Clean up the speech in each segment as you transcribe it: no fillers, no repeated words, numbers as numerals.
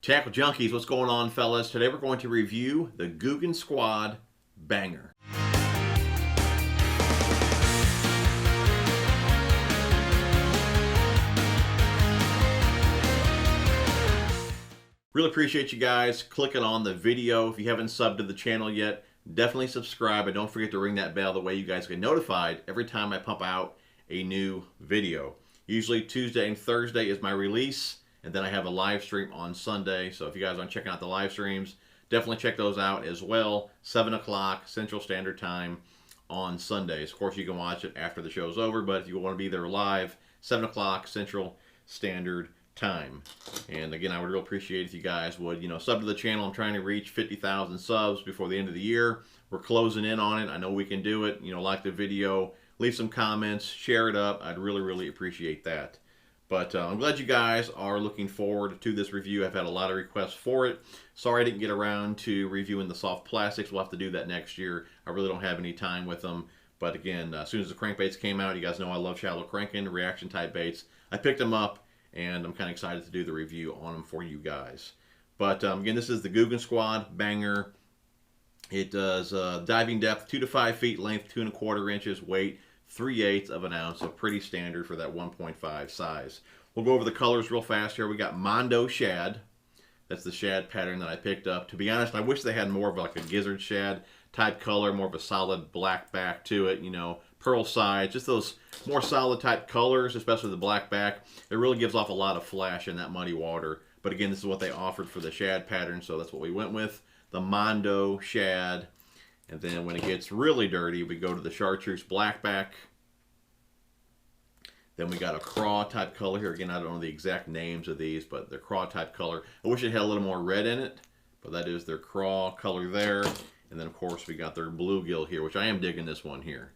Tackle Junkies, what's going on, fellas? Today we're going to review the Googan Squad Banger. Really appreciate you guys clicking on the video. If you haven't subbed to the channel yet, definitely subscribe, and don't forget to ring that bell. The way you guys get notified every time I pump out a new video. Usually Tuesday and Thursday is my release. And then I have a live stream on Sunday. So if you guys aren't checking out the live streams, definitely check those out as well. 7 o'clock Central Standard Time on Sundays. Of course, you can watch it after the show's over, but if you want to be there live, 7 o'clock Central Standard Time. And again, I would really appreciate if you guys would, sub to the channel. I'm trying to reach 50,000 subs before the end of the year. We're closing in on it. I know we can do it. Like the video, leave some comments, share it up. I'd really, really appreciate that. But I'm glad you guys are looking forward to this review. I've had a lot of requests for it. Sorry I didn't get around to reviewing the soft plastics. We'll have to do that next year. I really don't have any time with them. But again, as soon as the crankbaits came out, you guys know I love shallow cranking, reaction type baits. I picked them up, and I'm kind of excited to do the review on them for you guys. But again, this is the Googan Squad Banger. It does diving depth 2 to 5 feet, length 2 1/4 inches, weight 3/8 of an ounce, so pretty standard for that 1.5 size. We'll go over the colors real fast here. We got Mondo Shad. That's the shad pattern that I picked up. To be honest, I wish they had more of like a gizzard shad type color, more of a solid black back to it, pearl sides, just those more solid type colors, especially the black back. It really gives off a lot of flash in that muddy water. But again, this is what they offered for the shad pattern, so that's what we went with. The Mondo Shad. And then when it gets really dirty, we go to the chartreuse blackback. Then we got a craw type color here. Again, I don't know the exact names of these, but they're craw type color. I wish it had a little more red in it, but that is their craw color there. And then, of course, we got their bluegill here, which I am digging this one here.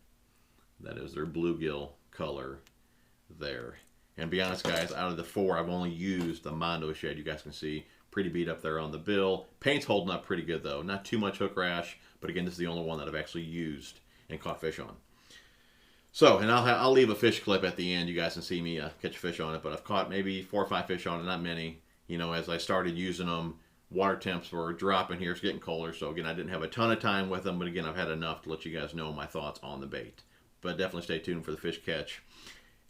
That is their bluegill color there. And to be honest, guys, out of the 4, I've only used the Mondo Shad. You guys can see pretty beat up there on the bill. Paint's holding up pretty good, though. Not too much hook rash. But again, this is the only one that I've actually used and caught fish on. So, and I'll leave a fish clip at the end. You guys can see me catch a fish on it. But I've caught maybe 4 or 5 fish on it, not many. As I started using them, water temps were dropping here. It's getting colder. So again, I didn't have a ton of time with them. But again, I've had enough to let you guys know my thoughts on the bait. But definitely stay tuned for the fish catch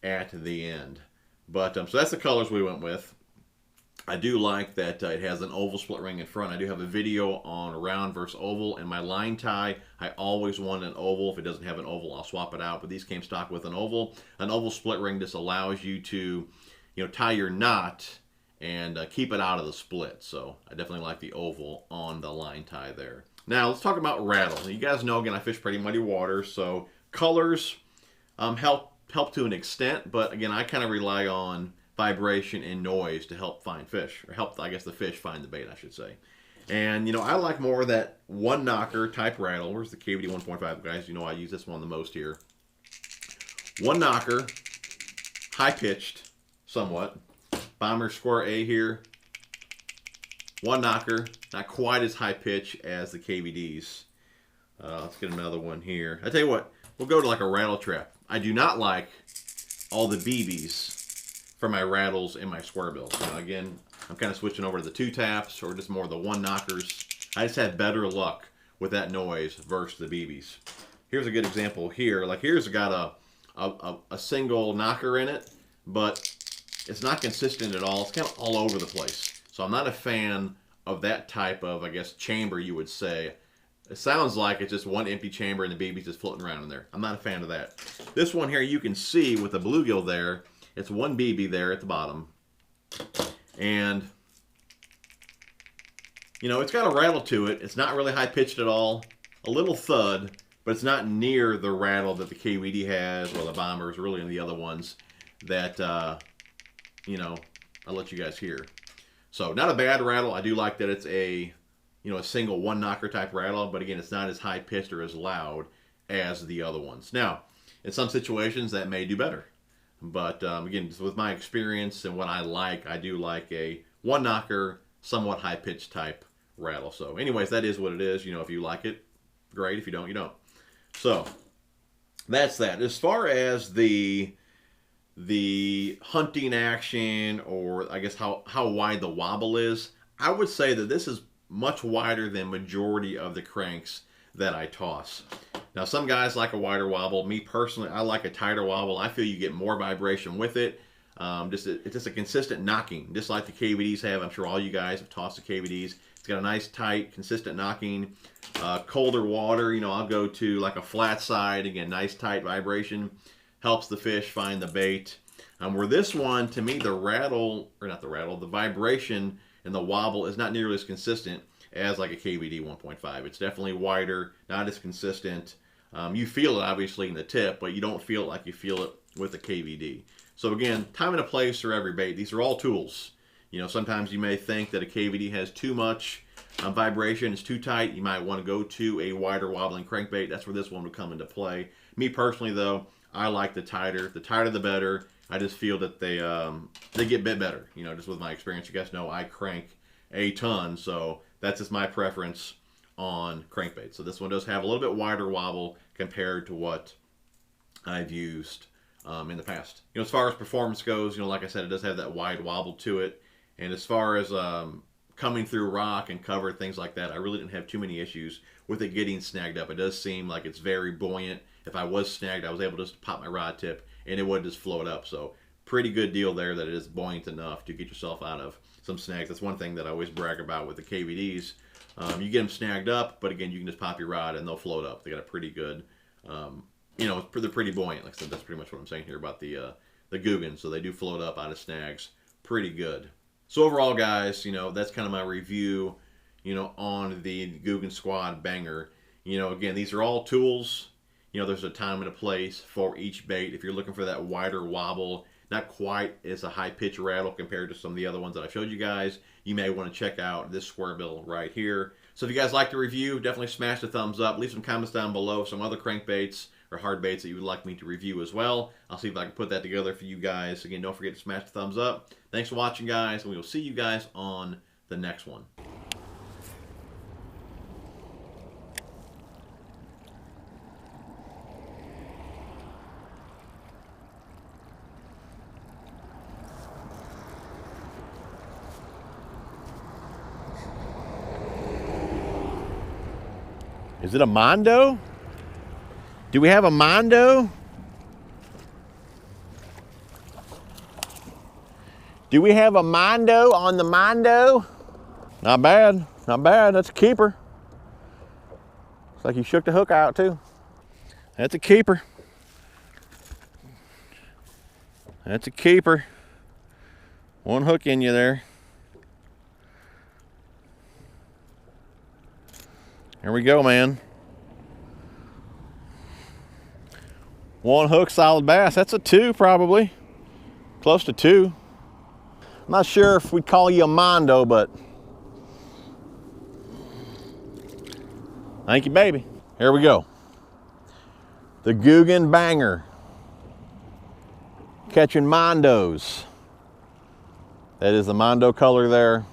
at the end. But so that's the colors we went with. I do like that it has an oval split ring in front. I do have a video on round versus oval, and my line tie, I always want an oval. If it doesn't have an oval, I'll swap it out, but these came stock with an oval. An oval split ring just allows you to, tie your knot and keep it out of the split. So I definitely like the oval on the line tie there. Now let's talk about rattle. You guys know, again, I fish pretty muddy water, so colors help to an extent, but again, I kind of rely on vibration and noise to help find fish, or help, I guess, the fish find the bait, I should say. And, I like more of that one knocker type rattle. Where's the KVD 1.5, guys? I use this one the most here. One knocker, high pitched, somewhat. Bomber Square A here. One knocker, not quite as high pitch as the KVDs. Let's get another one here. I tell you what, we'll go to like a rattle trap. I do not like all the BBs for my rattles and my square bills. Again, I'm kind of switching over to the 2 taps or just more of the 1 knockers. I just had better luck with that noise versus the BBs. Here's a good example here. Like here's got a single knocker in it, but it's not consistent at all. It's kind of all over the place. So I'm not a fan of that type of, I guess, chamber, you would say. It sounds like it's just one empty chamber and the BB's just floating around in there. I'm not a fan of that. This one here, you can see with the bluegill there, it's one BB there at the bottom. And, it's got a rattle to it. It's not really high pitched at all. A little thud, but it's not near the rattle that the KVD has or the Bombers, or really any of the other ones that, I'll let you guys hear. So, not a bad rattle. I do like that it's a single 1 knocker type rattle, but again, it's not as high pitched or as loud as the other ones. Now, in some situations, that may do better. But again, with my experience and what I like, I do like a 1 knocker, somewhat high pitched type rattle. So anyways, that is what it is. If you like it, great. If you don't, you don't. So that's that. As far as the hunting action, or I guess how wide the wobble is, I would say that this is much wider than majority of the cranks that I toss. Now, some guys like a wider wobble. Me personally, I like a tighter wobble. I feel you get more vibration with it. It's just a consistent knocking, just like the KVDs have. I'm sure all you guys have tossed the KVDs. It's got a nice, tight, consistent knocking. Colder water, you know, I'll go to like a flat side. Again, nice, tight vibration. Helps the fish find the bait. Where this one, to me, the vibration and the wobble is not nearly as consistent as like a KVD 1.5. It's definitely wider, not as consistent. You feel it obviously in the tip, but you don't feel it like you feel it with the KVD. So again, time and a place for every bait. These are all tools. You know, sometimes you may think that a KVD has too much vibration, it's too tight. You might want to go to a wider wobbling crankbait. That's where this one would come into play. Me personally, though, I like the tighter. The tighter, the better. I just feel that they get a bit better. You know, just with my experience, you guys know I crank a ton, so that's just my preference on crankbait. So this one does have a little bit wider wobble compared to what I've used in the past. You know, as far as performance goes, you know, like I said, it does have that wide wobble to it. And as far as coming through rock and cover, things like that, I really didn't have too many issues with it getting snagged up. It does seem like it's very buoyant. If I was snagged, I was able to just pop my rod tip and it would just float up. So pretty good deal there that it is buoyant enough to get yourself out of some snags. That's one thing that I always brag about with the KVDs. You get them snagged up, but again, you can just pop your rod and they'll float up. They got a pretty good, you know, they're pretty buoyant. Like I said, that's pretty much what I'm saying here about the Googan. So they do float up out of snags pretty good. So overall, guys, you know, that's kind of my review, you know, on the Googan Squad Banger. You know, again, these are all tools. You know, there's a time and a place for each bait. If you're looking for that wider wobble, not quite as a high pitch rattle compared to some of the other ones that I showed you guys, you may want to check out this square bill right here. So if you guys like the review, definitely smash the thumbs up. Leave some comments down below, some other crankbaits or hard baits that you would like me to review as well. I'll see if I can put that together for you guys. Again, don't forget to smash the thumbs up. Thanks for watching, guys, and we will see you guys on the next one. Is it a Mondo? Do we have a Mondo? Do we have a Mondo on the Mondo? Not bad, not bad. That's a keeper. Looks like you shook the hook out too. That's a keeper. That's a keeper. One hook in you there. Here we go, man. One hook, solid bass. That's a 2 probably. Close to 2. I'm not sure if we'd call you a Mondo, but thank you, baby. Here we go. The Googan Banger. Catching Mondos. That is the Mondo color there.